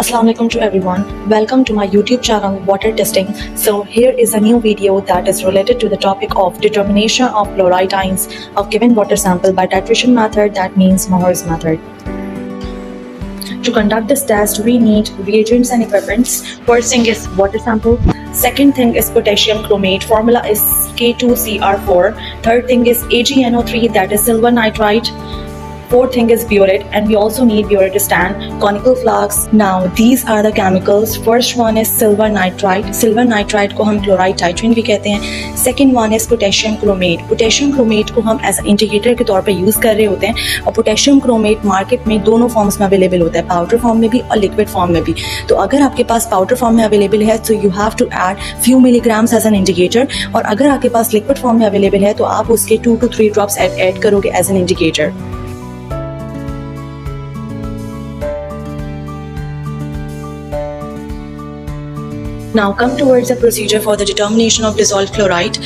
Assalamualaikum to everyone. Welcome to my YouTube channel Water Testing. So here is a new video that is related to the topic of determination of chloride ions of given water sample by titration method, that means Mohr's method. To conduct this test, we need reagents and equipments. First thing is water sample. Second thing is potassium chromate. Formula is K2Cr4. Third thing is AgNO3, that is silver nitrite. Fourth thing is burette, and we also need burettistan, conical flask. Now these are the chemicals. First one is silver nitrite. Silver nitrite को हम chloride titrate भी कहते हैं. Second one is potassium chromate. Potassium chromate को हम as an indicator के तौर पे यूज़ कर रहे होते हैं, और potassium chromate मार्केट में दोनों फॉर्म्स में अवेलेबल होता है, पाउडर फॉर्म में भी और लिक्विड फॉर्म में भी. तो अगर आपके पास पाउडर फॉर्म में अवेलेबल है तो you have to add few milligrams as an indicator, और अगर आपके पास लिक्विड फॉर्म में अवेलेबल है तो आप उसके 2 to 3 ड्रॉप्स ऐड करोगे as an indicator. Now come towards the procedure for the determination of dissolved chloride.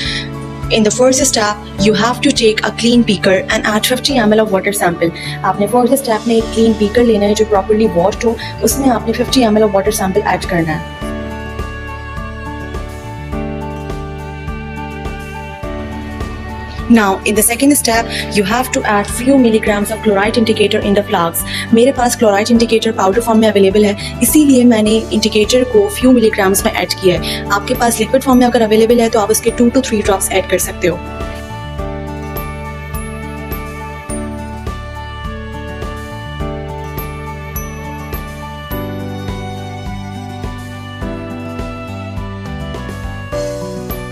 In the first step, you have to take a clean beaker and add 50 ml of water sample. आपने first step में एक clean beaker लेना है जो properly washed हो, उसमें आपने 50 ml of water sample add करना है. Now in the second step, you have to add few milligrams of chloride indicator in the flask. मेरे पास chloride indicator powder form में अवेलेबल है, इसीलिए मैंने indicator को few milligrams में ऐड किया है. आपके पास liquid form में अगर अवेलेबल है तो आप उसके 2 to 3 ड्रॉप्स ऐड कर सकते हो.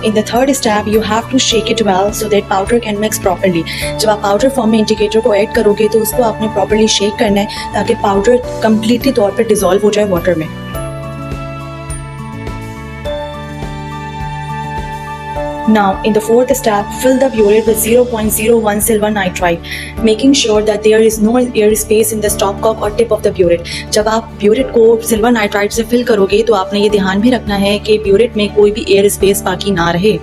In the third step, you have to shake it well so that powder can mix properly. जब आप पाउडर फॉर्म में इंडिकेटर को ऐड करोगे तो उसको आपने प्रॉपर्ली शेक करना है ताकि पाउडर कम्प्लीटली तौर पे डिसॉल्व हो जाए वाटर में. Now, in the fourth step, fill the burette with 0.01 silver nitrite, making sure that there is no air space in the stopcock or tip of the burette. जब आप burette को silver nitrite से fill करोगे तो आपने ये ध्यान भी रखना है कि burette में कोई भी air space बाकी ना रहे.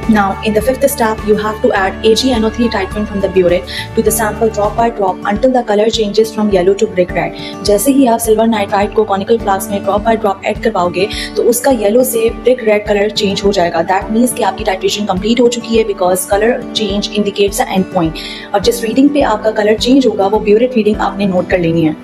Now, in the fifth step, you have to add AgNO3 titrant from the burette to the sample drop by drop until the color changes from yellow to brick red. जैसे ही आप silver nitrite को conical flask में drop by drop add करवाओगे तो उसका yellow से brick red colour change हो जाएगा. दैट मीन्स कि आपकी टाइट्रेशन कंप्लीट हो चुकी है, because colour change indicates the end point. और जिस रीडिंग पे आपका कलर चेंज होगा वो ब्यूरेट रीडिंग आपने नोट कर लेनी है.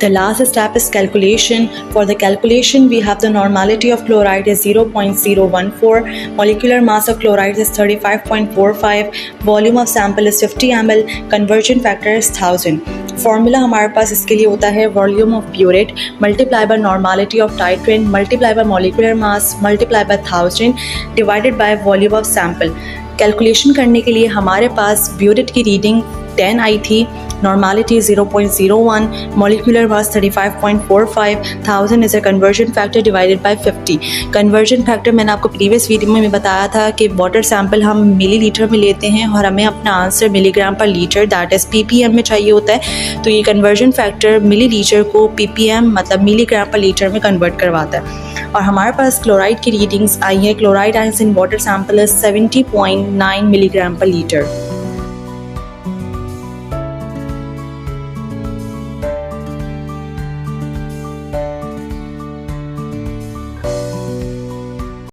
The last step is calculation. For the calculation, we have the normality of chloride is 0.014, molecular mass of chloride is 35.45, volume of sample is 50 ml, conversion factor is 1000. Formula हमारे पास इसके लिए होता है volume of burette multiply by normality of titrant multiply by molecular mass multiply by 1000 divided by volume of sample. Calculation करने के लिए हमारे पास burette की रीडिंग 10 आई थी, normality 0.01, molecular mass 35.45, 1000 is a conversion factor divided by 50. Conversion factor मैंने आपको previous video में बताया था कि वाटर सैंपल हम मिलीलीटर में लेते हैं और हमें अपना आंसर मिलीग्राम पर लीटर दैट इज़ ppm में चाहिए होता है. तो ये कन्वर्जन फैक्टर मिलीलीटर को ppm मतलब मिलीग्राम पर लीटर में कन्वर्ट करवाता है. और हमारे पास क्लोराइड की रीडिंग्स आई है. Chloride ions in water sample is 70.9 milligram पर लीटर.